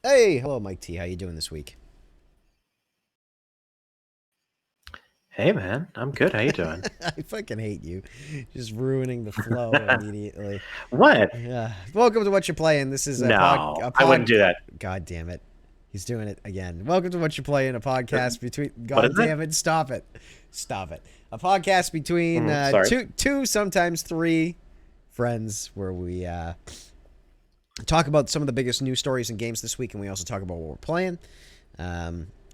Hey, hello, Mike T. How you doing this week? Hey man, I'm good. How you doing? I fucking hate you. Just ruining the flow immediately. What? Yeah. Welcome to What You're Playing. This is No, a I wouldn't pod. do that. God damn it. He's doing it again. Welcome to What You're Playing, a podcast between. What is God it? damn it! Stop it! Stop it! A podcast between Sorry. two, sometimes three friends, where we talk about some of the biggest news stories and games this week, and we also talk about what we're playing.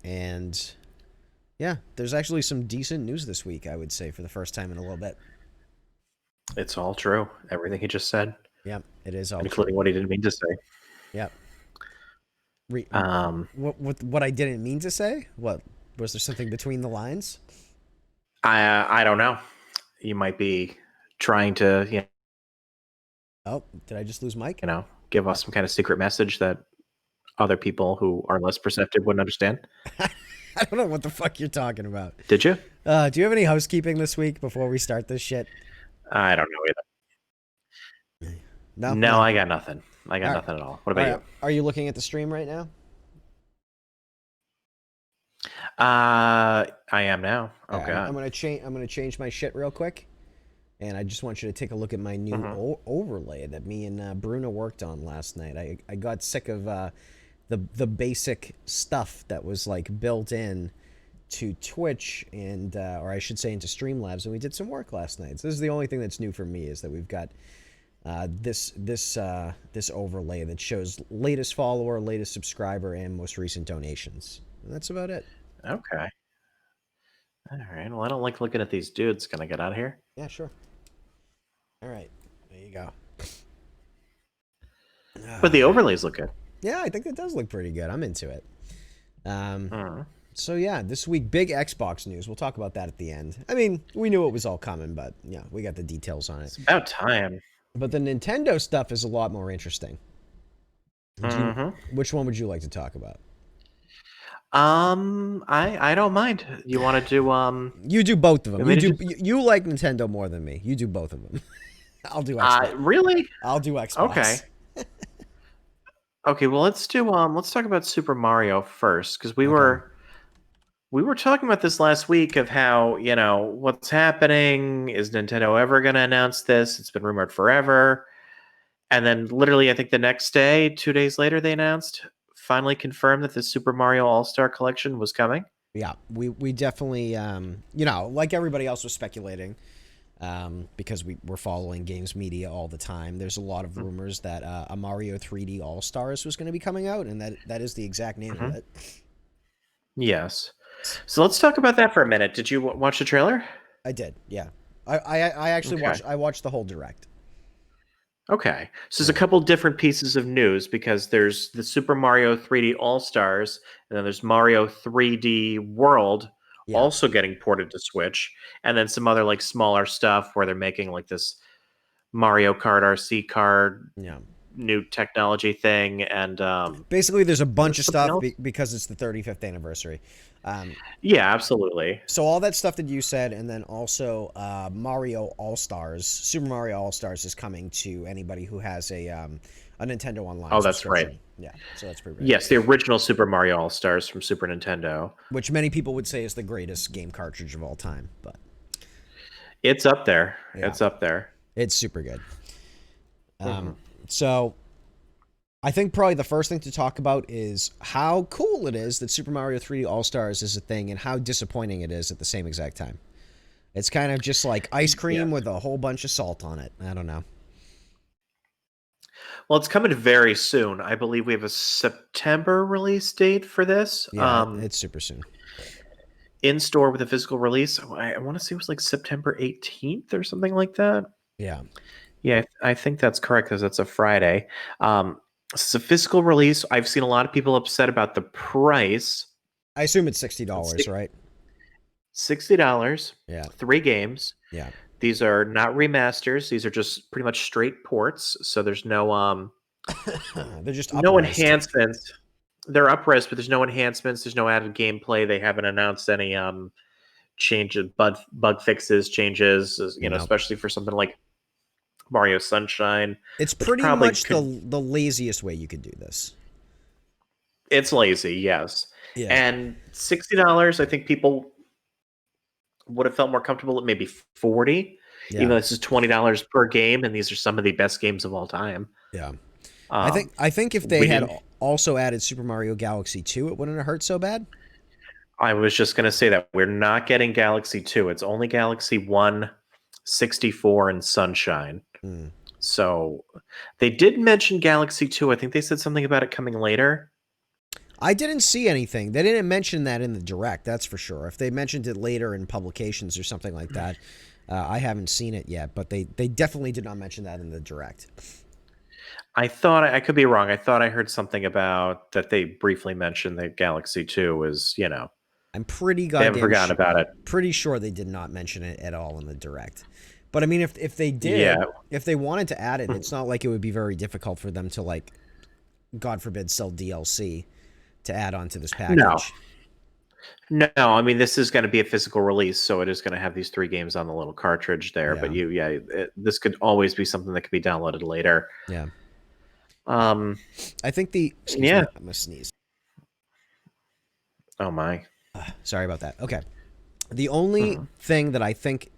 And yeah, there's actually some decent news this week, I would say, for the first time in a little bit. It's all true. Everything he just said, Yep, it is all true. including what he didn't mean to say. Yep. Re- Um, what I didn't mean to say? What was there something between the lines? I don't know. You might be trying to, Oh, did I just lose Mike? give us some kind of secret message that other people who are less perceptive wouldn't understand. I don't know what the fuck you're talking about. Did you? Do you have any housekeeping this week before we start this shit? I don't know either. No, No, no. I got nothing. I got All right, nothing at all. What all about right. you? Are you looking at the stream right now? I am now. All Oh right, I'm God. gonna change. I'm gonna change my shit real quick, and I just want you to take a look at my new hmm overlay that me and Bruno worked on last night. I got sick of the basic stuff that was like built in to Twitch and or I should say into Streamlabs, and we did some work last night. So this is the only thing that's new for me is that we've got this overlay that shows latest follower, latest subscriber, and most recent donations. And that's about it. Okay. All right. Well, I don't like looking at these dudes. Can I get out of here? Yeah, sure. All right, there you go. But the overlays look good. Yeah, I think it does look pretty good. I'm into it. Um, Mm. so yeah, this week big Xbox news. We'll talk about that at the end. I mean, we knew it was all coming, but yeah, we got the details on it. It's about time. But the Nintendo stuff is a lot more interesting. Do you, hmm which one would you like to talk about? I don't mind. You want to do You do both of them. want me You to do just you like Nintendo more than me. You do both of them. I'll do Xbox. really? I'll do Okay. Xbox. Okay, well let's talk about Super Mario first because we Okay. were we were talking about this last week of how, what's happening, is Nintendo ever going to announce this? It's been rumored forever. And then literally I think the next day, 2 days later they announced finally confirmed that the Super Mario All-Star collection was coming. Yeah, we definitely like everybody else was speculating because we were following games media all the time. There's a lot of rumors that a Mario 3D All Stars was going to be coming out, and that is the exact name of Mm-hmm. it. Yes. So let's talk about that for a minute. Did you watch the trailer? I did, yeah. I actually Okay. watched the whole direct. Okay. So there's a Yeah, couple different pieces of news because there's the Super Mario 3D All-Stars, and then there's Mario 3D World yeah, also getting ported to Switch, and then some other like smaller stuff where they're making like this Mario Kart RC card yeah. new technology thing and Basically, there's a bunch of something stuff else. because it's the 35th anniversary. Um, Yeah, absolutely. so all that stuff that you said, and then also Mario All Stars, Super Mario All Stars is coming to anybody who has a Nintendo Online Oh, that's right. subscription. Yeah, so that's pretty great. Yes, the original Super Mario All-Stars from Super Nintendo. Which many people would say is the greatest game cartridge of all time. But It's up there. yeah, It's up there. it's super good. hmm Um, so I think probably the first thing to talk about is how cool it is that Super Mario 3D All Stars is a thing, and how disappointing it is at the same exact time. It's kind of just like ice cream Yes. with a whole bunch of salt on it. I don't know. Well, it's coming very soon. I believe we have a September release date for this. Yeah, it's super soon. In store with a physical release. I want to say it was like September 18th or something like that. Yeah, Yeah, I think that's correct because that's a Friday. This is a physical release. I've seen a lot of people upset about the price. I assume it's It's $60, right? $60, Yeah, 3 games. yeah. These are not remasters. These are just pretty much straight ports. So there's They're just no upraised. enhancements. They're upres, but there's no enhancements. There's no added gameplay. They haven't announced any change of bug fixes, changes. No, Especially for something like Mario Sunshine, it's which pretty probably much could. the laziest way you could do this. It's lazy, yes. Yeah. And $60, I think people would have felt more comfortable at maybe 40, even Yeah. though this is $20 per game, and these are some of the best games of all time. Yeah. Um, I think if they we had didn't. also added Super Mario Galaxy 2, it wouldn't have hurt so bad. I was just going to say that we're not getting Galaxy 2. It's only Galaxy 1, 64, and Sunshine. Mm. So they did mention Galaxy 2. I think they said something about it coming later. I didn't see anything. They didn't mention that in the direct, that's for sure. If they mentioned it later in publications or something like that, I haven't seen it yet, but they definitely did not mention that in the direct. I thought I could be wrong. I thought I heard something about that they briefly mentioned that Galaxy 2 was, I'm pretty they haven't goddamn forgotten about it. pretty sure they did not mention it at all in the direct. But I mean, if they did, Yeah. if they wanted to add it, it's not like it would be very difficult for them to like, God forbid, sell DLC to add on to this No. package. No, I mean this is going to be a physical release, so it is going to have these 3 games on the little cartridge there. But Yeah, this could always be something that could be downloaded later. yeah. Um, I think the excuse yeah. me, I'm gonna sneeze. Oh my. Sorry about that. Okay. The only Mhm. thing that I think,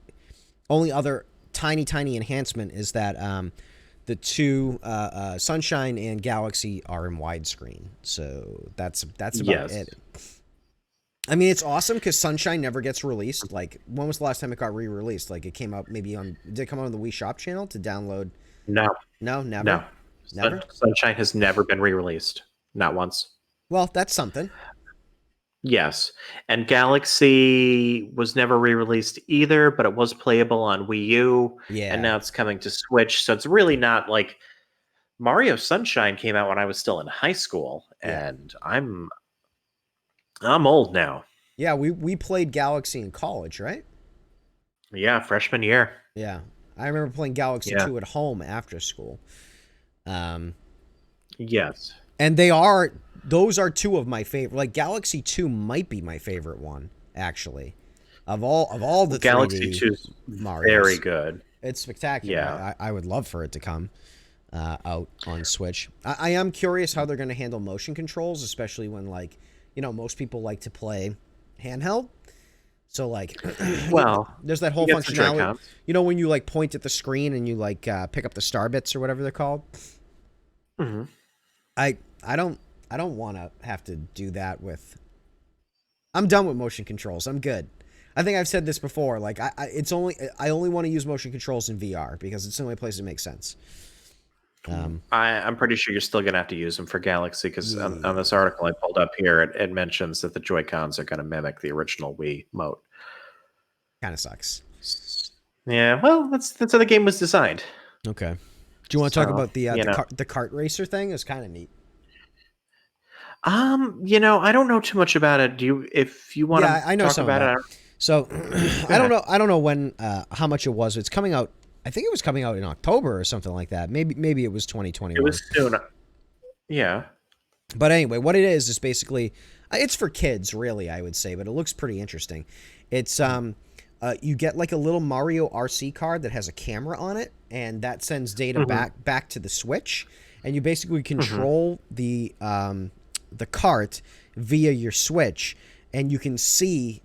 only other tiny enhancement is that the two Sunshine and Galaxy are in widescreen. So that's about Yes. it. I mean, it's awesome because Sunshine never gets released. Like, when was the last time it got re-released? Like, it came out maybe on. Did it come out on the Wii Shop channel to download? No. No, never, No. never. Sunshine has never been re-released. Not once. Well, that's something. Yes. And Galaxy was never re-released either, but it was playable on Wii U, and Yeah, now it's coming to Switch. So it's really not like Mario Sunshine came out when I was still in high school, yeah, and I'm old now. yeah. We played Galaxy in college, right? Yeah, freshman year. Yeah, I remember playing Galaxy Yeah. 2 at home after school. Um, Yes. and those are two of my favorite. Like, Galaxy 2 might be my favorite one, actually, of all the Galaxy 3D 2 is very Mario's. good. It's spectacular. Yeah. I would love for it to come out on Switch. I am curious how they're going to handle motion controls, especially when, like, most people like to play handheld. So, like, Well, there's that you whole get some functionality. Joy-Cons. When you like point at the screen and you like pick up the star bits or whatever they're called. Hmm. I I don't I don't want to have to do that with. I'm done with motion controls. I'm good. I think I've said this before. Like, I only want to use motion controls in VR because it's the only place it makes sense. I'm pretty sure you're still going to have to use them for Galaxy because on Yeah, this article I pulled up here, it mentions that the Joy-Cons are going to mimic the original Wii Mote. kind of sucks. Yeah, well, that's how the game was designed. Okay. Do you want to talk So, about the kart racer thing? It's kind of neat. I don't know too much about it. If you want Yeah, to I know talk some about about it, it. So go ahead. I don't know when how much it was. It's coming out. I think it was coming out in October or something like that. Maybe it was It 2021. was soon. Yeah. But anyway, what it is basically it's for kids, really, I would say, but it looks pretty interesting. It's you get like a little Mario RC card that has a camera on it, and that sends data Hmm. back to the Switch, and you basically Hmm. control the cart via your Switch, and you can see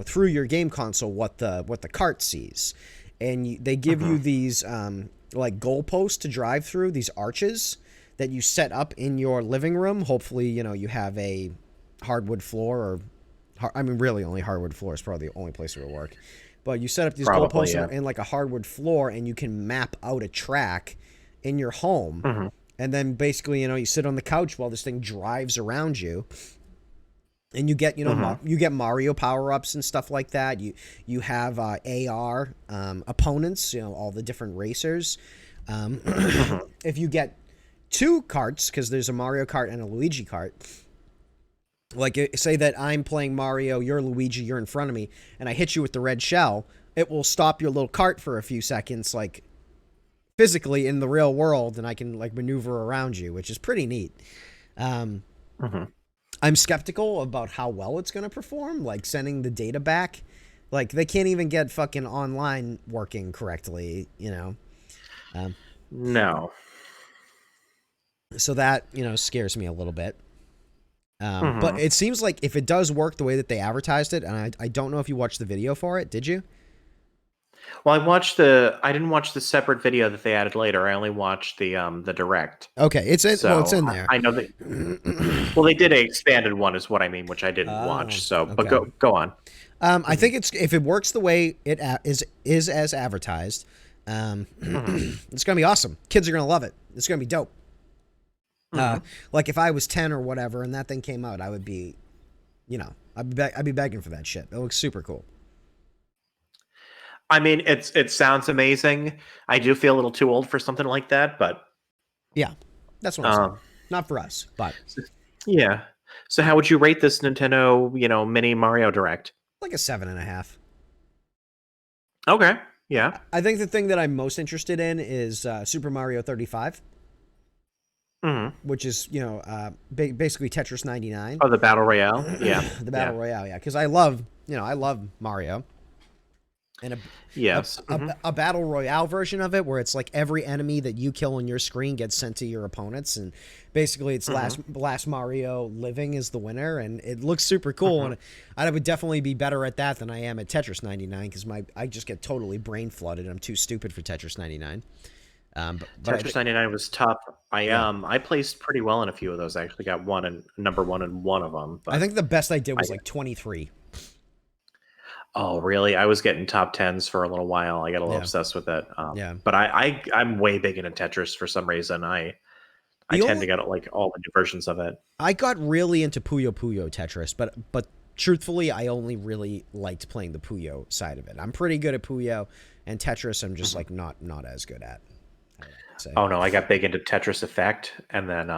through your game console what the cart sees, and they give Hmm. you these like goalposts to drive through, these arches that you set up in your living room. Hopefully, you have a hardwood floor, or I mean, really, only hardwood floor is probably the only place it will work. But you set up these Probably, goalposts yeah. in like a hardwood floor, and you can map out a track in your home. Hmm. And then basically, you sit on the couch while this thing drives around you, and you get Hmm. you get Mario power ups and stuff like that. You have AR opponents, all the different racers. Um, Hmm. if you get two carts, because there's a Mario Kart and a Luigi Kart. Like, say that I'm playing Mario, you're Luigi, you're in front of me, and I hit you with the red shell. It will stop your little cart for a few seconds, like physically in the real world, and I can like maneuver around you, which is pretty neat. Um, Hmm. I'm skeptical about how well it's going to perform, like sending the data back. Like, they can't even get fucking online working correctly. Um, No. so that, scares me a little bit. But Hmm. it seems like if it does work the way that they advertised it, and I don't know if you watched the video for it, did you? Well, I didn't watch the separate video that they added later. I only watched the direct. Okay, it's So in there. I know that. Well, they did a expanded one, is what I mean, which I didn't watch. So, but Okay. go on. I think it's if it works the way is as advertised, Hmm. it's gonna be awesome. Kids are gonna love it. It's gonna be dope. Hmm. Like if I was 10 or whatever, and that thing came out, I would be, I'd be begging for that shit. It looks super cool. I mean, it sounds amazing. I do feel a little too old for something like that, but Yeah, that's what I'm saying. um, Not for us, but yeah. So, how would you rate this Nintendo, Mini Mario Direct? like a 7.5. Okay. Yeah. I think the thing that I'm most interested in is Super Mario 35, Hmm. which is basically Tetris 99, Oh, the Battle Royale. Yeah. the Yeah. battle royale. Yeah, because I love Mario. And Yes. Hmm. a battle royale version of it where it's like every enemy that you kill on your screen gets sent to your opponents, and basically it's Hmm. last Mario living is the winner, and it looks super cool. Hmm. And I would definitely be better at that than I am at Tetris 99 because I just get totally brain flooded. I'm too stupid for Tetris 99. But I Tetris think 99 was tough. yeah, I placed pretty well in a few of those. I actually got one and number one in one of them. I But think the best I did I was like 23. oh really? I was getting top tens for a little while. I got a little Yeah, obsessed with it. yeah. But I'm way big into Tetris for some reason. I The tend only to get like all the new versions of it. I got really into Puyo Puyo Tetris, but truthfully, I only really liked playing the Puyo side of it. I'm pretty good at Puyo, and Tetris, I'm just Mhm. like not as good at. I would say, Oh no, I got big into Tetris Effect, and then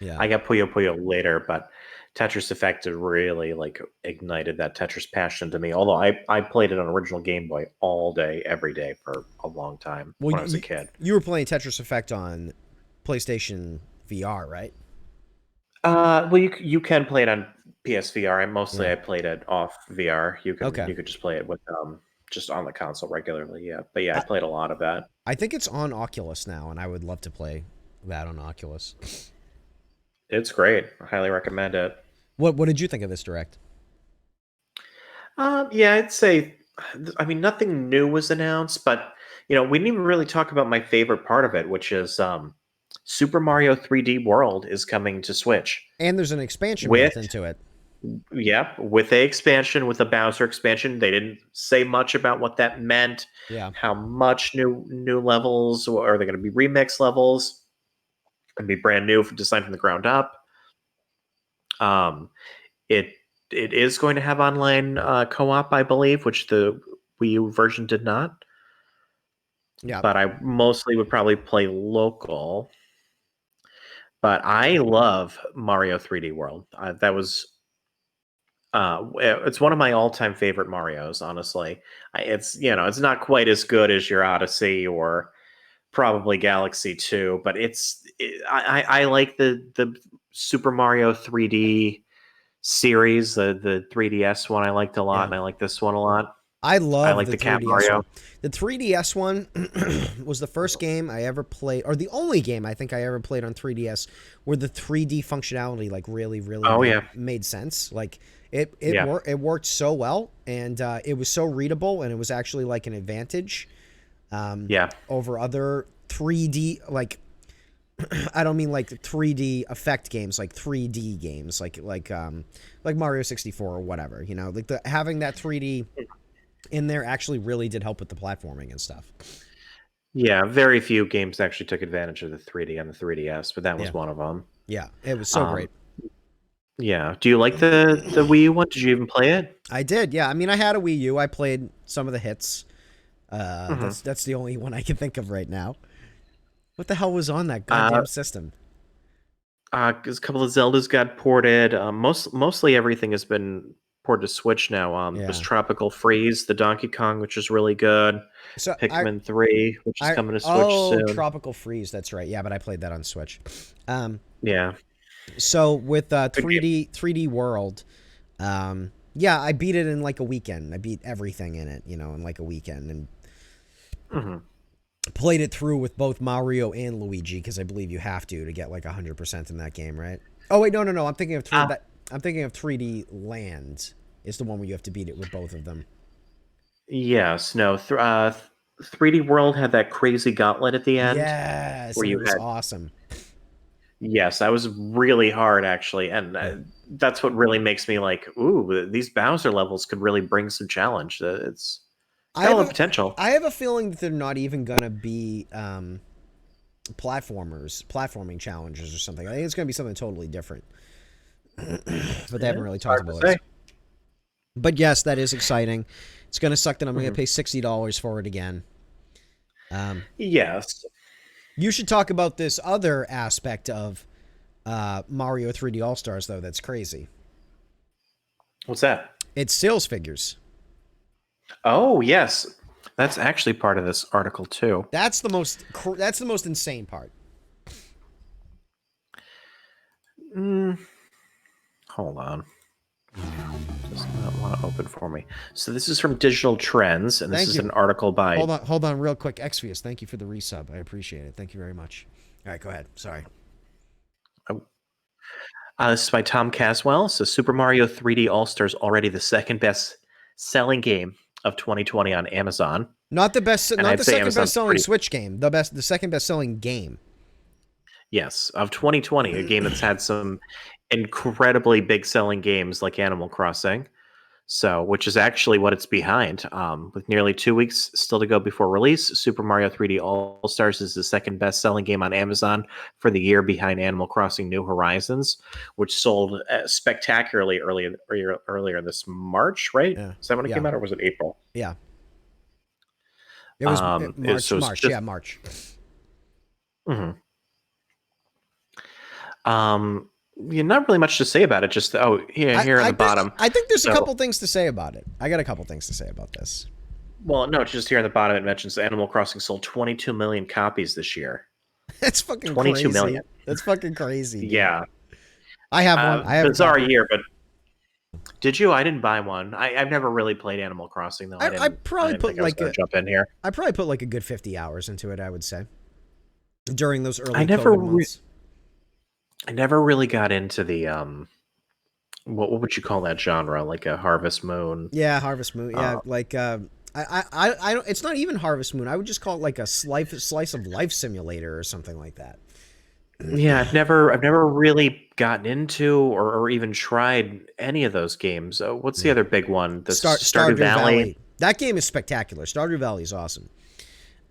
yeah. I got Puyo Puyo later, but Tetris Effect really like ignited that Tetris passion to me. Although I played it on original Game Boy all day, every day for a long time Well, when I was a kid. you were playing Tetris Effect on PlayStation VR, right? Well, you can play it on PSVR. Yeah. I played it off VR. Okay. You could just play it with just on the console regularly. Yeah, but yeah, I I, played a lot of that. I think it's on Oculus now, and I would love to play that on Oculus. It's great. I highly recommend it. What did you think of this direct? Yeah, I'd say. I mean, nothing new was announced, but we didn't even really talk about my favorite part of it, which is Super Mario 3D World is coming to Switch And there's an expansion with built into it. with a expansion, with a Bowser expansion. They didn't say much about what that meant, Yeah. how much new levels, or are they going to be remix levels and be brand new, designed from the ground up. Um, it it is going to have online co-op, I believe, which the Wii U version did not. Yeah. But I mostly would probably play local. But I love Mario 3D World. That was it's one of my all-time favorite Mario's. Honestly, it's it's not quite as good as your Odyssey or probably Galaxy 2, but I like the Super Mario 3D series, the 3DS one I liked a lot, Yeah. and I like this one a lot. I I love like the the Cat 3DS Mario. one. The 3DS one was the first game I ever played, or the only game I think I ever played on 3DS where the 3D functionality like really Oh yeah, made sense. Like yeah, it worked so well, and it was so readable, and it was actually like an advantage yeah, over other 3D like I don't mean like 3D effect games, like 3D games, like Mario 64 or whatever. Like having that 3D in there actually really did help with the platforming and stuff. yeah. Very few games actually took advantage of the 3D on the 3DS, but that Yeah, was one of them. yeah, it was so Um, great. yeah. Do you like the Wii U one? Did you even play it? I did, yeah. I mean, I had a Wii U. I played some of the hits. Hmm. That's the only one I can think of right now. What the hell was on that Uh, goddamn system? 'Cause a couple of Zeldas got ported. Mostly everything has been ported to Switch now. There's Yeah. Tropical Freeze, the Donkey Kong, which is really good. So Pikmin 3, which is coming to Switch oh, soon. Tropical Freeze. That's right. Yeah, but I played that on Switch. Um, Yeah. so with Good game. 3D World, yeah, I beat it in like a weekend. I beat everything in it, in like a weekend, and Hmm. played it through with both Mario and Luigi because I believe you have to get like 100% in that game, right? Oh wait, no. I'm thinking of three Uh, that I'm thinking of 3D Land. Is the one where you have to beat it with both of them. Yes, no. 3D World had that crazy gauntlet at the end Yes, where and it you was had. awesome. Yes, that was really hard actually, and Yeah. that's what really makes me like, ooh, these Bowser levels could really bring some challenge. It's I got a have lot of a potential. I have a feeling that they're not even gonna be platforming challenges or something. I think it's gonna be something totally different. But they Yeah, haven't really it's talked hard to about say. it. But yes, that is exciting. It's gonna suck that I'm gonna Mhm. pay $60 for it again. Um, Yes. you should talk about this other aspect of Mario 3D All Stars though. That's crazy. What's that? It's sales figures. Oh, yes. That's actually part of this article too. That's the most insane part. Mm, hold on. Does not want to open for me. So this is from Digital Trends, and this Thank is you. an article by. Hold on, real quick. Exvius, thank you for the resub. I appreciate it. Thank you very much. All right, go ahead. Sorry. Oh, this is by Tom Caswell. So Super Mario 3D All Stars already the second best selling game of 2020 on Amazon, and Not I'd the say second best Amazon's selling pretty. Switch game. The second best selling game. Yes, of 2020, a game that's had some incredibly big selling games like Animal Crossing. So, which is actually what it's behind. With nearly 2 weeks still to go before release, Super Mario 3D All Stars is the second best selling game on Amazon for the year behind Animal Crossing New Horizons, which sold spectacularly earlier this March, right? Yeah, Is that when it yeah, came out, or was it April? yeah. It was So it's March. just. Yeah, March. Mhm. Um, yeah, not really much to say about it. Just here on the bottom. I think there's a So couple things to say about it. I got a couple things to say about this. well, no, just here on the bottom it mentions Animal Crossing sold 22 million copies this year. That's fucking 22 million. crazy. That's fucking crazy, dude. Yeah. I have one. I have a Bizarre copy. year, but did you? I didn't buy one. I've never really played Animal Crossing though. I didn't think I was going to jump in here. I probably put like a good 50 hours into it, I would say. During those I early never COVID re- months. I never really got into the what would you call that genre? Like a Harvest Moon. Yeah, Harvest Moon. Uh Yeah, like I don't. It's not even Harvest Moon. I would just call it like a slice of life simulator or something like that. yeah, I've never really gotten into or even tried any of those games. What's the Yeah. other big one? The Stardew Stardew Valley. Valley. That game is spectacular. Stardew Valley is awesome.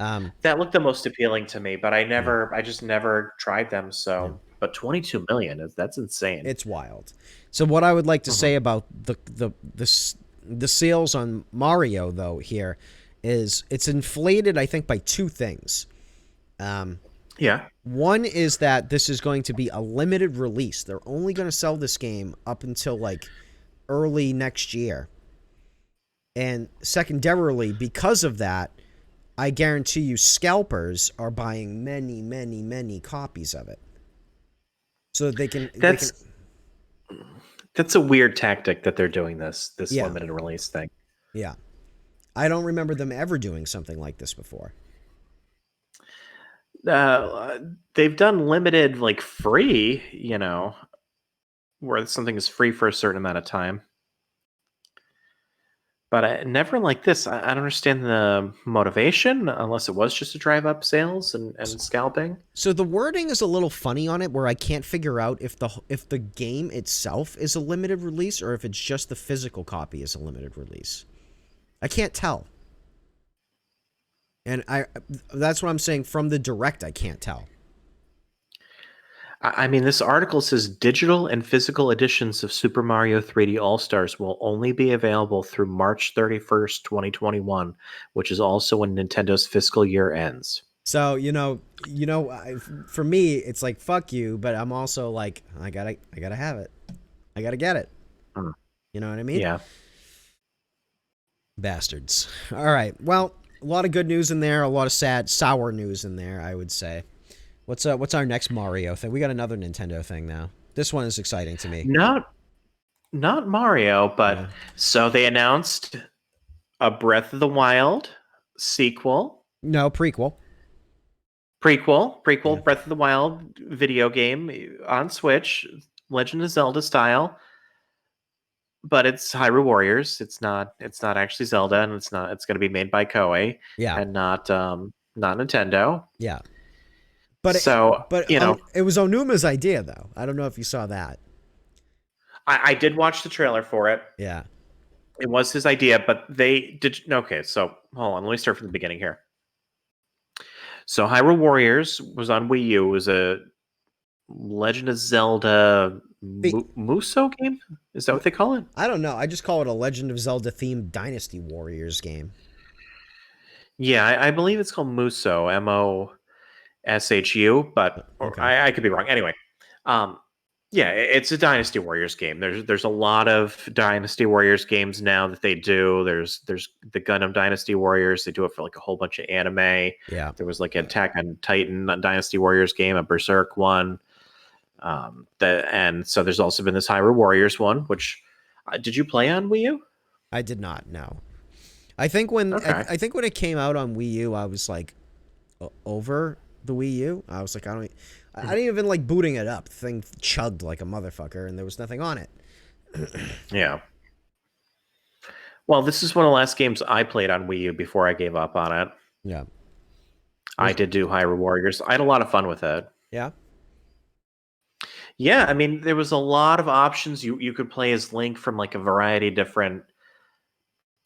Um, That looked the most appealing to me, but yeah, I just never tried them. yeah, So, but 22 million that's insane. it's wild. So what I would like to Mhm. say about the sales on Mario though here is it's inflated. I think by two things. Um, Yeah, One is that this is going to be a limited release. They're only going to sell this game up until like early next year. And secondarily, because of that, I guarantee you scalpers are buying many, many, many copies of it. So that they can that's that's a weird tactic that they're doing this yeah. limited release thing. Yeah. I don't remember them ever doing something like this before. Uh, they've done limited like free, where something is free for a certain amount of time. But never like this. I don't understand the motivation, unless it was just to drive up sales and scalping. So the wording is a little funny on it where I can't figure out if the game itself is a limited release or if it's just the physical copy is a limited release. I can't tell. And that's what I'm saying from the direct I can't tell. I mean, this article says digital and physical editions of Super Mario 3D All Stars will only be available through March 31st, 2021, which is also when Nintendo's fiscal year ends. So, for me it's like fuck you, but I'm also like I got to have it. I got to get it. Mm, You know what I mean? yeah. Bastards. All right. Well, a lot of good news in there, a lot of sour news in there, I would say. What's our next Mario thing? We got another Nintendo thing now. This one is exciting to me. Not Mario, Yeah. but so they announced a Breath of the Wild sequel, No, prequel. prequel, Yeah. Breath of the Wild video game on Switch, Legend of Zelda style. but it's Hyrule Warriors. It's not actually Zelda, and it's going to be made by Koei Yeah, and not Nintendo. yeah. So, It was Onuma's idea though. I don't know if you saw that. I did watch the trailer for it. Yeah. It was his idea, but they did. Okay, so hold on. Let me start from the beginning here. So, Hyrule Warriors was on Wii U. It was a Legend of Zelda The Muso game. Is that what they call it? I don't know. I just call it a Legend of Zelda themed Dynasty Warriors game. Yeah, I believe it's called Muso, Moshu, but or Okay. I could be wrong. Anyway, um, yeah, it's a Dynasty Warriors game. There's a lot of Dynasty Warriors games now that they do. There's the Gundam Dynasty Warriors. They do it for like a whole bunch of anime. Yeah. There was like an Attack on Titan Dynasty Warriors game, a Berserk one. And so there's also been this Hyrule Warriors one, which did you play on Wii U? I did not know. Okay. I think when it came out on Wii U, I was like over the Wii U. I was like I Mhm. didn't even like booting it up. The thing chugged like a motherfucker, and there was nothing on it. Yeah. Well, this is one of the last games I played on Wii U before I gave up on it. Yeah. I Was did do Hyrule Warriors. I had a lot of fun with it. yeah. Yeah, I mean, there was a lot of options. You could play as Link from like a variety of different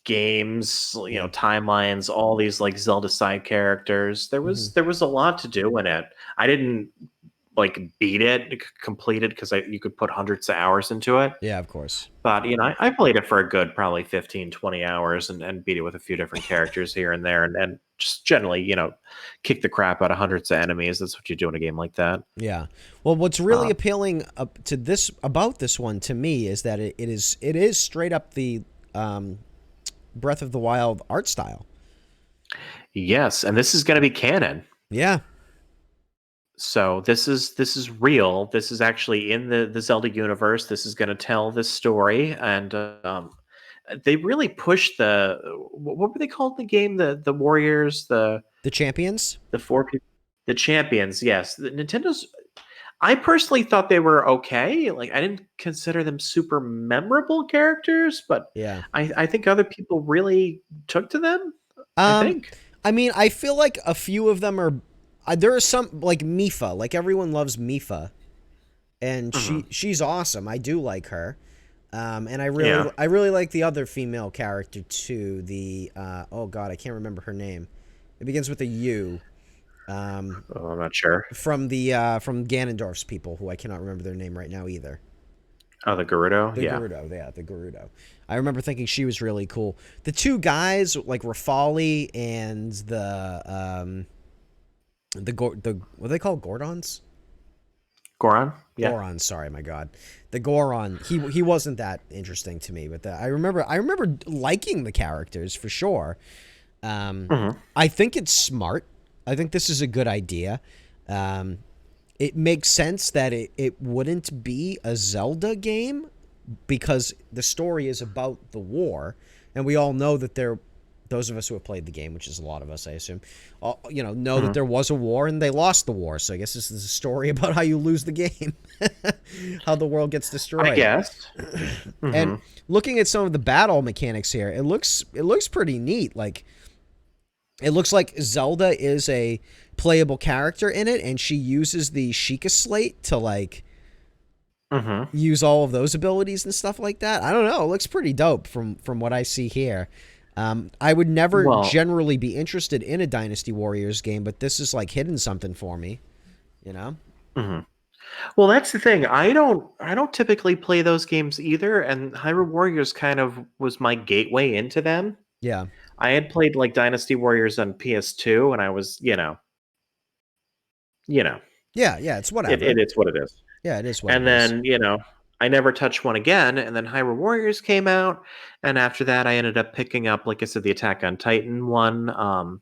games, Yeah. timelines, all these like Zelda side characters. There Hmm. was there was a lot to do in it. I didn't like beat it, complete it because you could put hundreds of hours into it. Yeah. Of course. But I played it for a good probably 15, 20 hours and beat it with a few different characters here and there and just generally, kick the crap out of hundreds of enemies. That's what you do in a game like that. Yeah. Well, what's really Uh, appealing to this about this one to me is that it is straight up the um, Breath of the Wild art style. yes, and this is going to be canon. Yeah. So this is real. This is actually in the Zelda universe. This is going to tell this story, and they really pushed what were they called in the game? The Warriors, The champions. the four people, the champions. Yes, the Nintendo's. I personally thought they were okay. Like I didn't consider them super memorable characters, but Yeah. I think other people really took to them. I Um, think. I mean, I feel like a few of them are. There are some like Mifa. Like everyone loves Mifa, and Mhm. she's awesome. I do like her. And Yeah. I really like the other female character too. The oh god, I can't remember her name. It begins with a U. Um, Oh, I'm not sure. from Ganondorf's people, who I cannot remember their name right now either. Oh, the Gerudo. The Yeah. Gerudo, yeah, the Gerudo. I remember thinking she was really cool. The two guys, like Rafali and the what are they called? Gordons? Goron. Yeah. Goron, sorry, my god. The Goron, he wasn't that interesting to me, but I remember liking the characters for sure. Mhm. I think it's smart. I think this is a good idea. Um, it makes sense that it wouldn't be a Zelda game because the story is about the war, and we all know that those of us who have played the game, which is a lot of us, I assume, all, know that Mhm. there was a war and they lost the war. So I guess this is a story about how you lose the game, how the world gets I destroyed. guess. And Mhm. looking at some of the battle mechanics here, it looks pretty neat. Like it looks like Zelda is a playable character in it, and she uses the Sheikah Slate to like Mhm. use all of those abilities and stuff like that. I don't know. It looks pretty dope from what I see here. I would never Well, generally be interested in a Dynasty Warriors game, but this is like hidden something for me. You know? mhm. Well, that's the thing. I don't typically play those games either, and Hyrule Warriors kind of was my gateway into them. Yeah. I had played like Dynasty Warriors on PS2, and I was, you know, Yeah. Yeah. It's it, whatever. it is what it is. Yeah. It is what it And is. then, I never touched one again. And then Hyrule Warriors came out, and after that, I ended up picking up, like I said, the Attack on Titan one.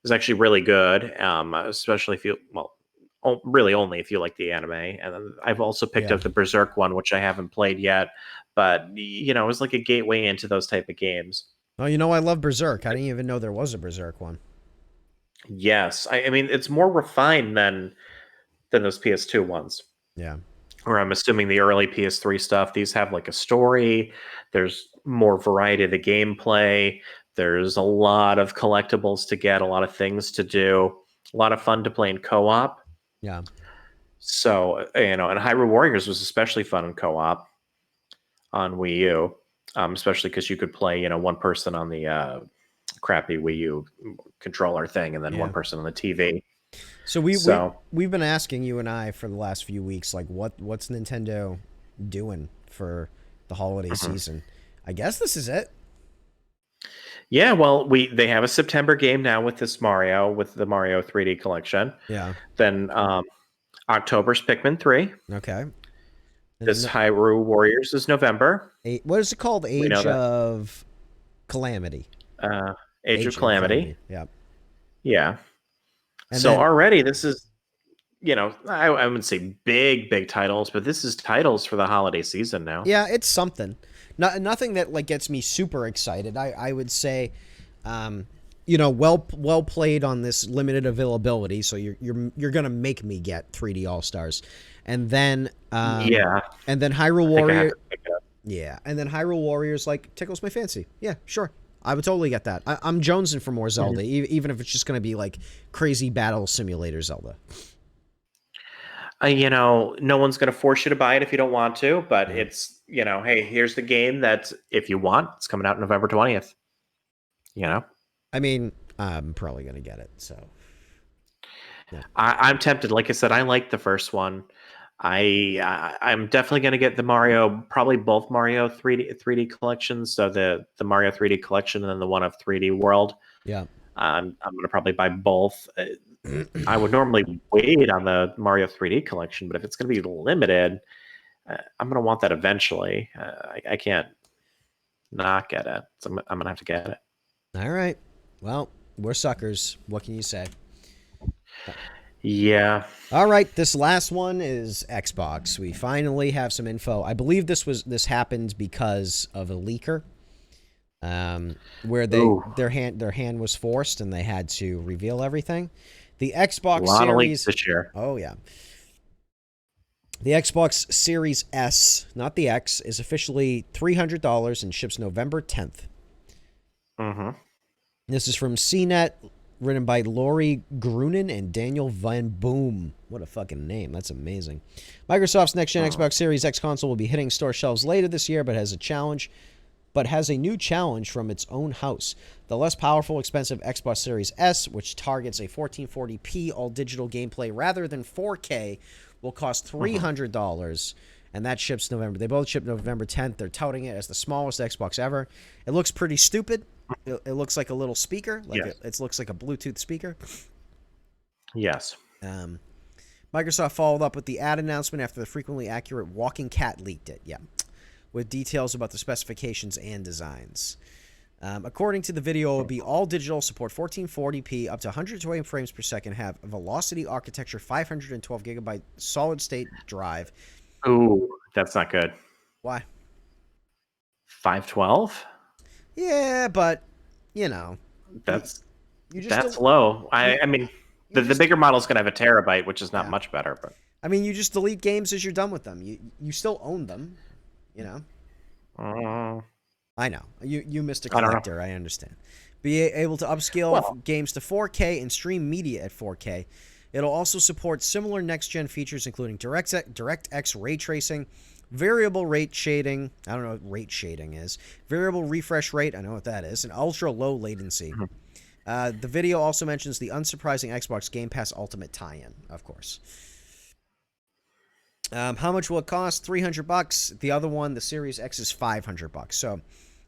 Is actually really good, especially if you, well, really only if you like the anime. And then I've also picked Yeah. up the Berserk one, which I haven't played yet, but it was like a gateway into those type of games. Oh, I love Berserk. I didn't even know there was a Berserk one. Yes, I mean it's more refined than those PS2 ones. Yeah. or I'm assuming the early PS3 stuff, these have like a story. There's more variety of the gameplay. There's a lot of collectibles to get, a lot of things to do, a lot of fun to play in co-op. Yeah. So, and Hyrule Warriors was especially fun in co-op on Wii U, especially because you could play, one person on the crappy Wii U controller thing, and then one Yeah. person on the TV. So So, we've been asking you and I for the last few weeks, like what's Nintendo doing for the holiday mhm. season? I guess this is it. Yeah, well, they have a September game now with this Mario, with the Mario 3D collection. Yeah. Then October's Pikmin 3. Okay. And This then Hyrule Warriors is November. what is it called? We know Age that. of Calamity. Uh, Age of Age of Calamity. Calamity. Yeah. Yeah. And So then already this is, I wouldn't say big, big titles, but this is titles for the holiday season now. yeah, it's something. Nothing that like gets me super excited. I would say, well played on this limited availability. So you're gonna make me get 3D All Stars, and then Yeah, Hyrule I think I have Warrior. to pick it up. Yeah, and then Hyrule Warriors like tickles my fancy. Yeah, sure. I would totally get that. I'm jonesing for more Zelda, even if it's just going to be like crazy battle simulator Zelda. No one's going to force you to buy it if you don't want to, but Yeah. it's, hey, here's the game that if you want, it's coming out November 20th. You know, I mean, I'm probably going to get it. So, yeah. I'm tempted. Like I said, I like the first one. I'm definitely going to get the Mario, probably both Mario 3D collections. So the Mario 3D collection and then the one of 3D World. Yeah. I'm going to probably buy both. I would normally wait on the Mario 3D collection, but if it's going to be limited, I'm going to want that eventually. I can't not get it. So I'm going to have to get it. All right. Well, we're suckers. What can you say? Yeah. All right, this last one is Xbox. We finally have some info. I believe this happened because of a leaker, where Ooh, their hand was forced and they had to reveal everything. The a Xbox lot of leaks Series. this year. Oh yeah. The Xbox Series S, not the X, is officially $300 and ships November 10th. Mm-hmm. This is from CNET, written by Lori Grunin and Daniel Van Boom. What a fucking name. That's amazing. Microsoft's next-gen Xbox Series X console will be hitting store shelves later this year, but has a new challenge from its own house. The less powerful, expensive Xbox Series S, which targets a 1440p all-digital gameplay rather than 4K, will cost $300, and that ships November. They both ship November 10th. They're touting it as the smallest Xbox ever. It looks pretty stupid. It looks like a little speaker. Yes. It looks like a Bluetooth speaker. Yes. Microsoft followed up with the ad announcement after the frequently accurate Walking Cat leaked it. Yeah. With details about the specifications and designs. According to the video, it will be all digital, support 1440p, up to 120 frames per second, have a Velocity architecture, 512 gigabyte solid state drive. Ooh, that's not good. Why? 512? Yeah, but That's you just that's low. I mean, you the just bigger model's gonna have a terabyte, which is not yeah. much better, but I mean, you just delete games as you're done with them. You still own them, you know. I know you missed a I don't know. collector. I understand. Be able to upscale Well, games to 4K and stream media at 4K. It'll also support similar next-gen features, including DirectX ray tracing, variable rate shading. I don't know what rate shading is. Variable refresh rate. I know what that is. And ultra-low latency. The video also mentions the unsurprising Xbox Game Pass Ultimate tie-in, of course. How much will it cost? $300. The other one, the Series X, is $500. So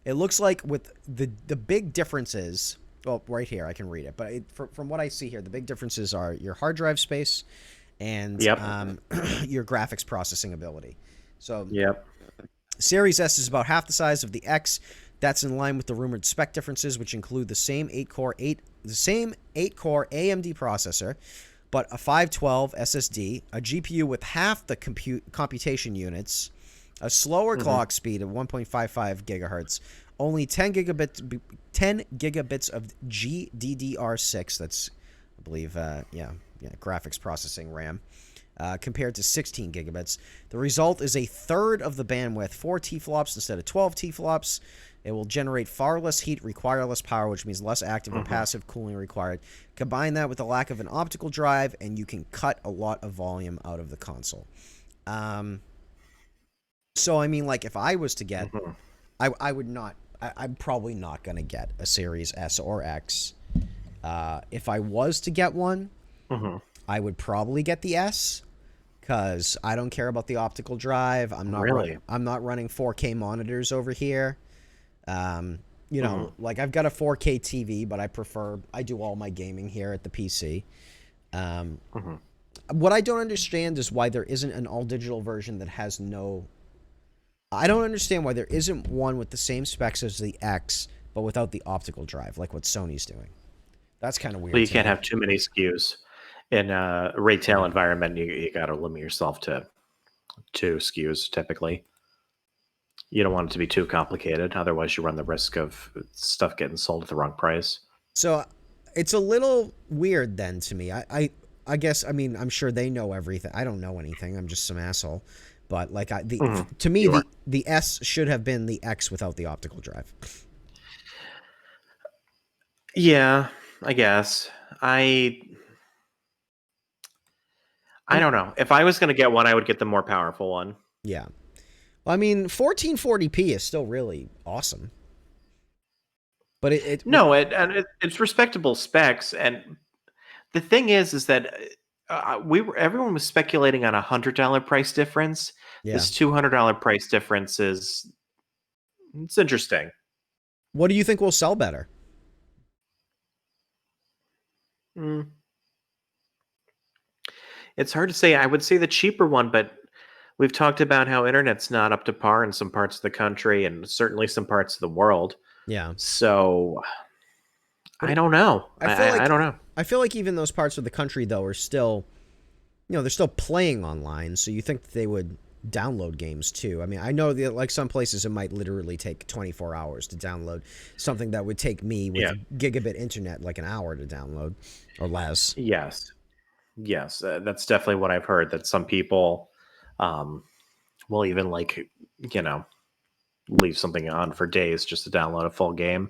it looks like with the big differences. Well, right here I can read it, but from what I see here, the big differences are your hard drive space and Yep. your graphics processing ability. So Yep. Series S is about half the size of the X. That's in line with the rumored spec differences, which include the same 8-core AMD processor, but a 512 SSD, a GPU with half the computation units, a slower clock speed of 1.55 gigahertz, only 10 gigabits of GDDR6. That's, I believe, graphics processing RAM. compared to 16 gigabits. The result is a third of the bandwidth, 4 T-flops instead of 12 T-flops. It will generate far less heat, require less power, which means less active or passive cooling required. Combine that with the lack of an optical drive, and you can cut a lot of volume out of the console. So, I mean, like, if I was to get... I would not... I'm probably not going to get a Series S or X. If I was to get one, I would probably get the S, because I don't care about the optical drive. I'm not running 4K monitors over here. You know, like, I've got a 4K TV, but I do all my gaming here at the PC. What I don't understand is why there isn't an all-digital version that has no... I don't understand why there isn't one with the same specs as the X, but without the optical drive, like what Sony's doing. That's kind of weird. Well, you can't have too many SKUs. In a retail environment, you got to limit yourself to 2 SKUs typically. You don't want it to be too complicated. Otherwise, you run the risk of stuff getting sold at the wrong price. So it's a little weird then to me. I guess, I mean, I'm sure they know everything. I don't know anything. I'm just some asshole. But like to me, the S should have been the X without the optical drive. Yeah, I guess. I don't know. If I was going to get one, I would get the more powerful one. Yeah. Well, I mean, 1440p is still really awesome. But it's respectable specs, and the thing is that everyone was speculating on $100 price difference. Yeah. This $200 price difference it's interesting. What do you think will sell better? It's hard to say. I would say the cheaper one, but we've talked about how internet's not up to par in some parts of the country and certainly some parts of the world. Yeah. So I don't know. I don't know. I feel like even those parts of the country, though, are still, they're still playing online. So you think that they would download games too. I mean, I know that like some places it might literally take 24 hours to download something that would take me with gigabit internet like an hour to download or less. Yes. That's definitely what I've heard, that some people will even leave something on for days just to download a full game,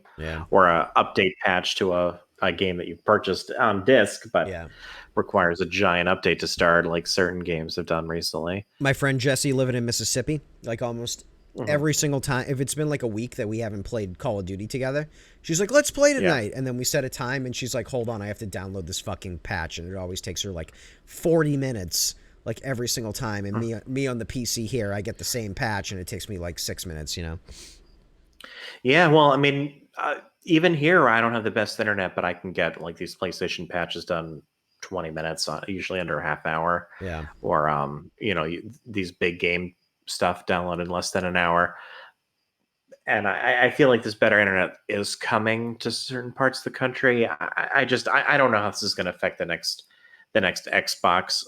or a update patch to a game that you purchased on disc, but requires a giant update to start, like certain games have done recently. My friend Jesse, living in Mississippi, like almost every single time, if it's been like a week that we haven't played Call of Duty together, she's like, let's play tonight. And then we set a time and she's like, hold on, I have to download this fucking patch. And it always takes her like 40 minutes, like every single time. And me on the PC here, I get the same patch and it takes me like 6 minutes, Yeah, well, I mean, even here, I don't have the best internet, but I can get like these PlayStation patches done 20 minutes, usually under a half hour. Yeah. Or, these big game stuff downloaded in less than an hour. And I feel like this better internet is coming to certain parts of the country. I don't know how this is going to affect the next Xbox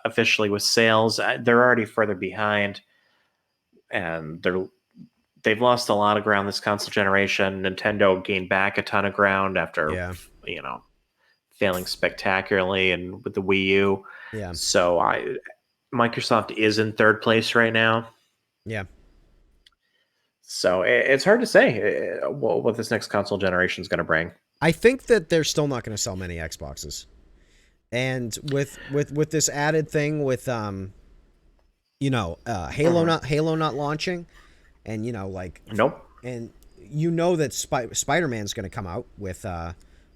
officially with sales. They're already further behind, and they've lost a lot of ground this console generation. Nintendo gained back a ton of ground after failing spectacularly, and with the Wii U. Yeah. So Microsoft is in third place right now. Yeah. So it's hard to say what this next console generation is going to bring. I think that they're still not going to sell many Xboxes. And with this added thing with Halo not launching, and nope. And that Spider-Man's going to come out with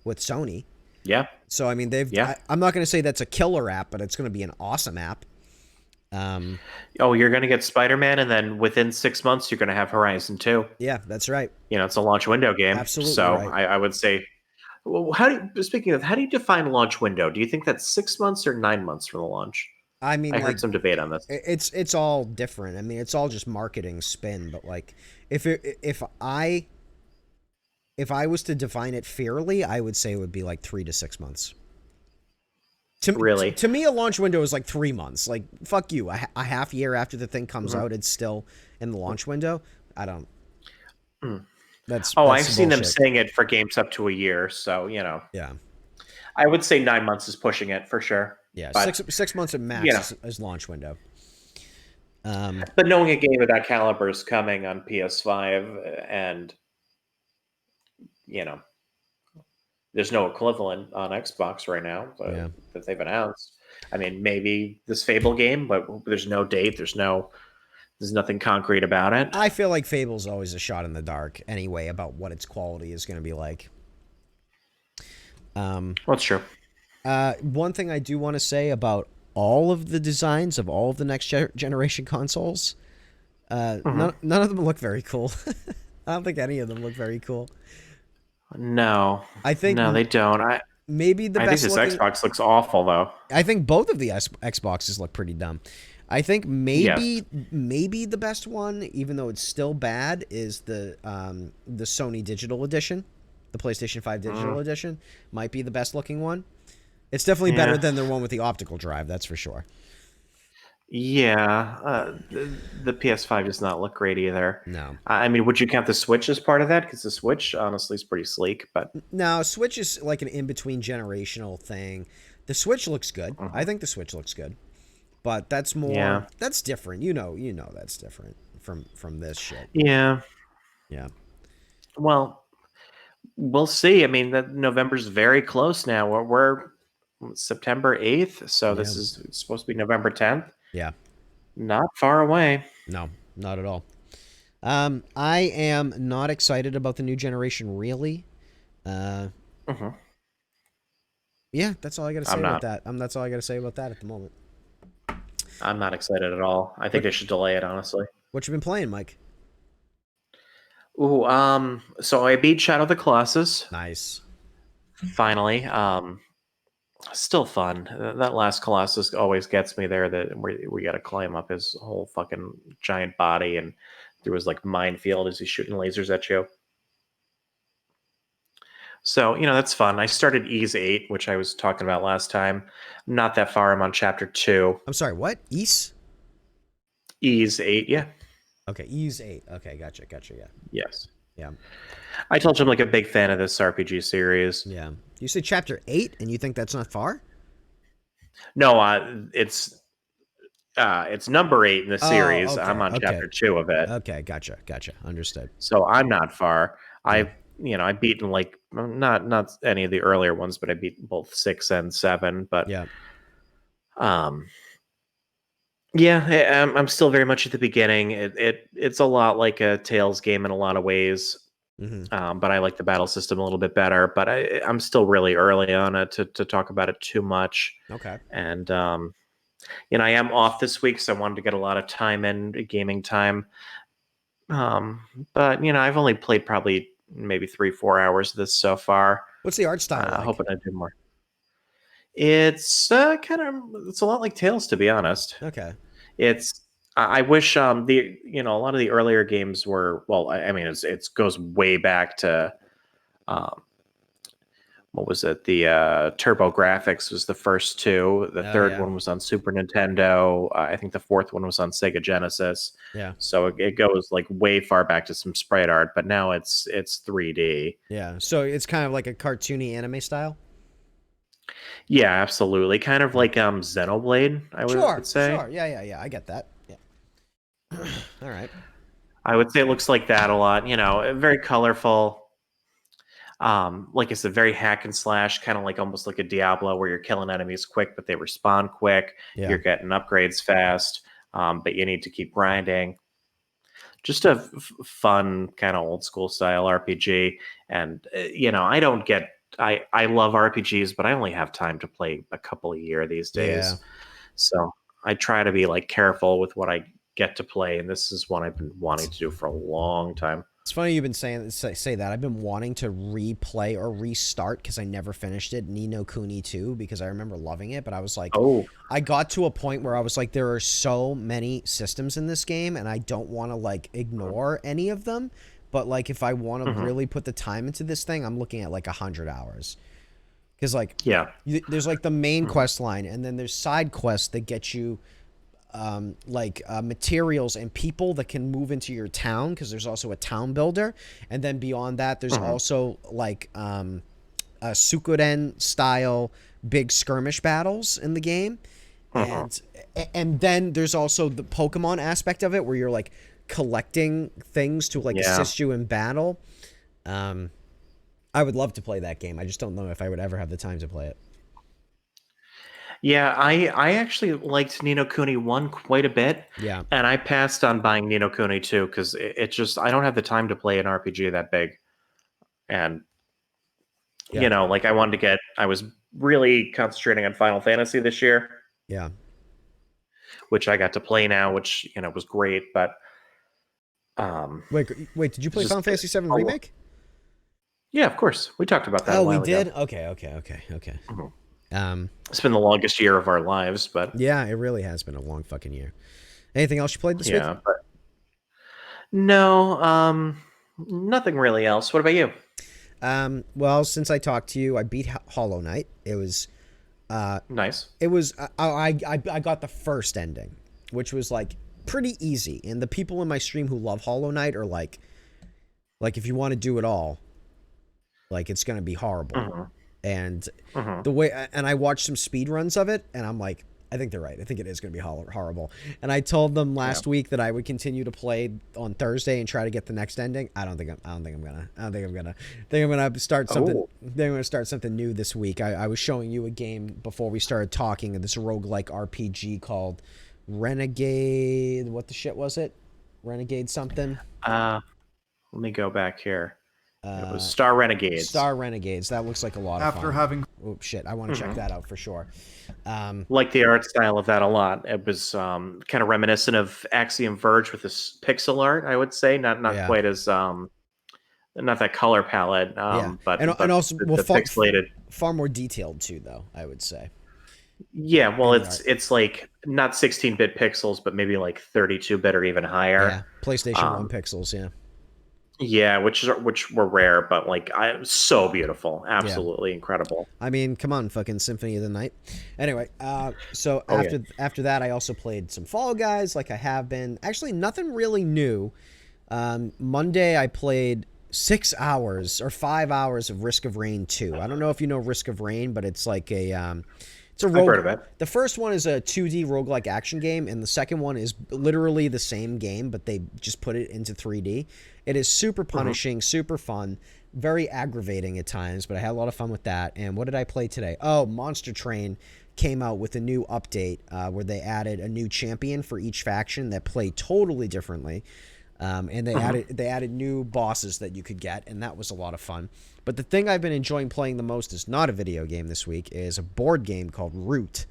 Sony. Yeah. So I mean I'm not going to say that's a killer app, but it's going to be an awesome app. You're going to get Spider-Man, and then within 6 months you're going to have Horizon 2. Yeah, that's right. It's a launch window game. Absolutely. So right. I would say, well, how do you define launch window? Do you think that's 6 months or 9 months from the launch? I mean, I heard some debate on this. It's all different. I mean, it's all just marketing spin. But like, if I was to define it fairly, I would say it would be like 3 to 6 months. Really? To me, a launch window is like 3 months. Like, fuck you. A half year after the thing comes out, it's still in the launch window. I don't. That's I've seen them saying it for games up to a year. So Yeah. I would say 9 months is pushing it for sure. Yeah, But six months at you max know, is launch window. but knowing a game of that caliber is coming on PS5, and you know, there's no equivalent on Xbox right now Yeah. that they've announced. I mean, maybe this Fable game, but there's no date. There's nothing concrete about it. I feel like Fable's always a shot in the dark anyway about what its quality is going to be like. Well, it's true. One thing I do want to say about all of the designs of all of the next generation consoles, Hmm. none of them look very cool. I don't think any of them look very cool. No, I think no, they don't. maybe the I think best this looking. Xbox looks awful, though. I think both of the Xboxes look pretty dumb. I think Yes. maybe the best one, even though it's still bad, is the Sony Digital Edition, the PlayStation 5 Digital Mm, Edition, might be the best looking one. It's definitely better yeah. than the one with the optical drive, that's for sure. Yeah. The PS5 does not look great either. No. I mean, would you count the Switch as part of that? Because the Switch, honestly, is pretty sleek. But Now, Switch is like an in-between generational thing. The Switch looks good. I mhm. think the Switch looks good. But Yeah, that's different. You know that's different from this shit. yeah. Yeah. Well, we'll see. I mean, that November's very close now. We're September 8th, so Yeah. this is it's supposed to be November 10th. Yeah. Not far away. No, not at all. I am not excited about the new generation, really. Uh, Hmm. yeah, that's all I got to say I'm about not. that. That's all I got to say about that at the moment. I'm not excited at all. I think What they should delay it, honestly. what you been playing, Mike? Ooh, so I beat Shadow of the Colossus Nice. finally. Still fun. That last Colossus always gets me there. That we got to climb up his whole fucking giant body, and there was like minefield as he's shooting lasers at you. So that's fun. I started Ease 8, which I was talking about last time. Not that far. I'm on chapter 2. I'm sorry. What? Ease? Ease 8, yeah, Okay, Ease 8. Okay, gotcha, gotcha. Yeah, yes. yeah, I told you I'm like a big fan of this RPG series. yeah. You say chapter 8, and you think that's not far? No, it's number 8 in the Oh, series. I'm okay, on okay, chapter 2 of it. okay. Gotcha, gotcha. Understood. So I'm not far. Yeah, I've beaten like not any of the earlier ones, but I beat both 6 and 7. But yeah. um, yeah, I'm still very much at the beginning. It's a lot like a Tales game in a lot of ways, Mm-hmm. but I like the battle system a little bit better. But I'm still really early on it to talk about it too much. Okay. And I am off this week, so I wanted to get a lot of time in gaming time. Um, but I've only played probably maybe 3-4 hours of this so far. What's the art style like? Hoping to do more. It's it's a lot like Tales, to be honest. Okay. It's I wish the a lot of the earlier games were, well, I mean it goes way back to um, what was it? The Turbo Graphics was the first two. The Oh third yeah, one was on Super Nintendo. I think the fourth one was on Sega Genesis. yeah, So it goes like way far back to some sprite art, but now it's 3D. yeah. So it's kind of like a cartoony anime style. Yeah, absolutely. Kind of Yeah. like Xenoblade, I Sure, would say. sure. Yeah, yeah, yeah. I get that. Yeah. All right. I would say it looks like that a lot. Very colorful. Like I said, very hack and slash, kind of like almost like a Diablo, where you're killing enemies quick, but they respawn quick. Yeah. You're getting upgrades fast, but you need to keep grinding. Just a fun kind of old school style RPG. And I don't get. I love RPGs, but I only have time to play a couple a year these Yeah. days. So I try to be like careful with what I get to play, and this is one I've been wanting to do for a long time. It's funny you've been saying say that. I've been wanting to replay or restart because I never finished it. Ni no Kuni 2 because I remember loving it, but I was like, Oh, I got to a point where I was like, there are so many systems in this game, and I don't want to like ignore any of them. But like, if I want to mhm. really put the time into this thing, I'm looking at like 100 hours. Because like, Yeah. there's like the main Mhm. quest line, and then there's side quests that get you materials and people that can move into your town because there's also a town builder, and then beyond that there's Mhm. also like Suikoden style big skirmish battles in the game, Mhm. and then there's also the Pokemon aspect of it where you're like collecting things to like Yeah. assist you in battle. Um, I would love to play that game. I just don't know if I would ever have the time to play it. Yeah, I actually liked Nino Kuni 1 quite a bit, Yeah, and I passed on buying Nino Kuni 2 because it just I don't have the time to play an RPG that big. And yeah, like I was really concentrating on Final Fantasy this year, yeah. which I got to play now, which was great, but Wait, wait. Did you play just Final Fantasy VII a lo- Remake? yeah, of course. We talked about that a Oh, we while ago. did. Okay, okay, okay, okay. Mhm. Um, It's been the longest year of our lives, but yeah, it really has been a long fucking year. Anything else you played this week? yeah, but no, nothing really else. What about you? Well, since I talked to you, I beat Hollow Knight. Nice. I got the first ending, which was like pretty easy. And the people in my stream who love Hollow Knight are like if you want to do it all, like it's gonna be horrible. Hmm. And Hmm. I watched some speed runs of it, and I'm like, I think they're right. I think it is going to be horrible. And I told them Yeah. last week that I would continue to play on Thursday and try to get the next ending. I don't think I'm gonna. I think I'm gonna start something. Oh. I think I'm gonna start something new this week. I was showing you a game before we started talking of this roguelike RPG called Renegade. What the shit was it? Renegade something. Let me go back here. It was Uh, Star Renegades. Star Renegades. That looks like a lot of fun. After having Oh shit! I want to check Hmm. that out for sure. Like the art style of that a lot. It was kind of reminiscent of Axiom Verge with this pixel art, I would say. Not Yeah. quite as not that color palette, Yeah, and but also well, the pixelated. far more detailed too, though I would say. Yeah, well, In the art. it's like not 16-bit pixels, but maybe like 32-bit or even higher. Yeah, PlayStation One Um, pixels. Yeah, yeah, which were rare, but like so beautiful, yeah. absolutely incredible. I mean, come on, fucking Symphony of the Night. Anyway, so Oh yeah. after that, I also played some Fall Guys, like I have been. Actually, nothing really new. Monday, I played 6 hours or 5 hours of Risk of Rain 2. I don't know if you know Risk of Rain, but it's like it's a I've heard rogue. of it. The first one is a 2D roguelike action game, and the second one is literally the same game, but they just put it into 3D. It is super punishing, super fun, very aggravating at times, but I had a lot of fun with that. And what did I play today? Oh, Monster Train came out with a new update where they added a new champion for each faction that play totally differently. And they added new bosses that you could get, and that was a lot of fun. But the thing I've been enjoying playing the most is not a video game this week, is a board game called Root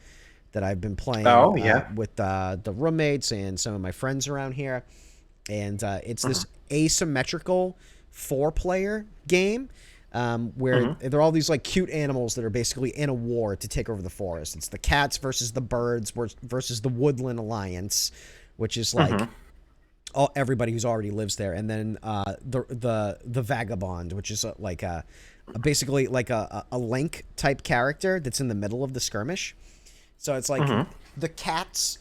that I've been playing Oh yeah. with the roommates and some of my friends around here. And it's this asymmetrical four-player game where there are all these like cute animals that are basically in a war to take over the forest. It's the cats versus the birds versus the Woodland Alliance, which is like everybody who's already lives there, and then the vagabond, which is basically like a link type character that's in the middle of the skirmish. So it's like the cats.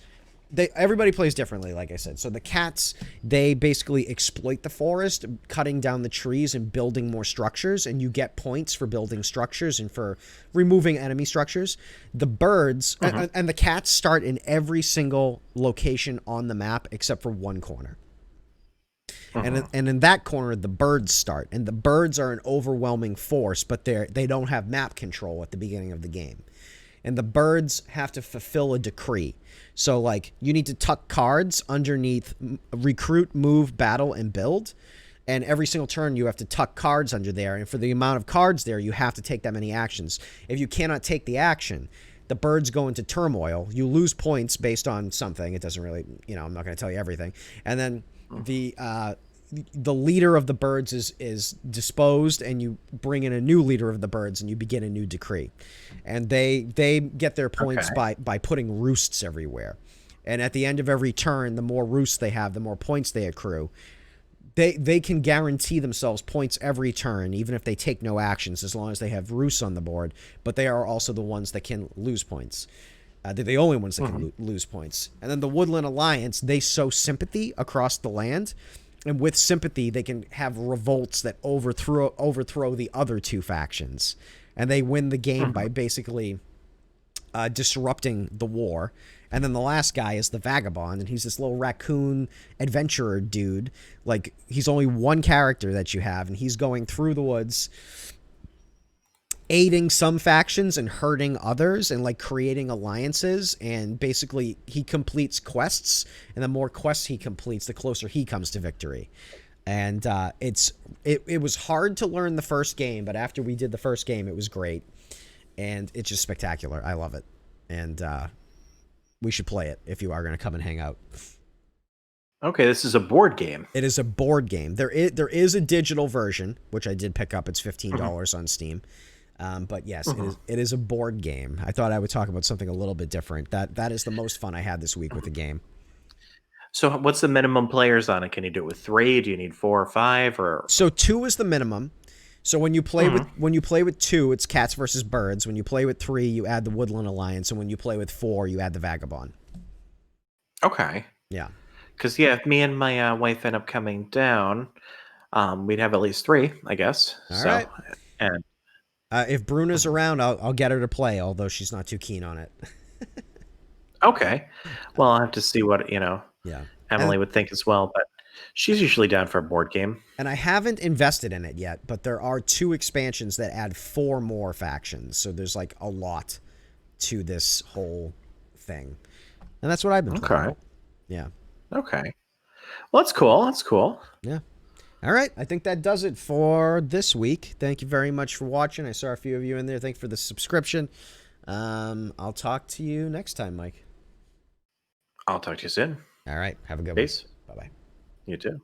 Everybody plays differently, like I said. So the cats, they basically exploit the forest, cutting down the trees and building more structures, and you get points for building structures and for removing enemy structures. The birds and the cats start in every single location on the map except for one corner. And in that corner, the birds start, and the birds are an overwhelming force, but they don't have map control at the beginning of the game. And the birds have to fulfill a decree. So, like, you need to tuck cards underneath recruit, move, battle, and build. And every single turn, you have to tuck cards under there. And for the amount of cards there, you have to take that many actions. If you cannot take the action, the birds go into turmoil. You lose points based on something. It doesn't really, I'm not going to tell you everything. And then the leader of the birds is disposed, and you bring in a new leader of the birds, and you begin a new decree. And they get their points by putting roosts everywhere. And at the end of every turn, the more roosts they have, the more points they accrue. They can guarantee themselves points every turn, even if they take no actions, as long as they have roosts on the board. But they are also the ones that can lose points. They're the only ones that can lose points. And then the Woodland Alliance, they sow sympathy across the land. And with sympathy, they can have revolts that overthrow the other two factions. and they win the game by basically disrupting the war. And then the last guy is the vagabond, and he's this little raccoon adventurer dude. Like, he's only one character that you have, and he's going through the woods, aiding some factions and hurting others, and like creating alliances. And basically he completes quests, and the more quests he completes, the closer he comes to victory. And it was hard to learn the first game, but after we did the first game, it was great. And it's just spectacular. I love it. And we should play it if you are going to come and hang out. Okay, this is a board game. It is a board game. There is a digital version, which I did pick up. It's $15 on Steam. But yes, it is a board game. I thought I would talk about something a little bit different. That is the most fun I had this week with the game. So what's the minimum players on it? Can you do it with 3? Do you need 4 or 5? Or so 2 is the minimum. So when you play with 2, it's cats versus birds. When you play with 3, you add the Woodland Alliance, and when you play with 4, you add the Vagabond. Okay. Yeah. Because if me and my wife end up coming down, we'd have at least 3, I guess. All right. And if Bruna's around, I'll get her to play, although she's not too keen on it. Okay. Well, I'll have to see what Yeah. Emily would think as well, but she's usually down for a board game. And I haven't invested in it yet, but there are 2 expansions that add 4 more factions. So there's like a lot to this whole thing. And that's what I've been playing. Yeah. Okay. Well, that's cool. That's cool. Yeah. All right. I think that does it for this week. Thank you very much for watching. I saw a few of you in there. Thank you for the subscription. I'll talk to you next time, Mike. I'll talk to you soon. All right. Have a good one. Peace. Bye-bye. You too.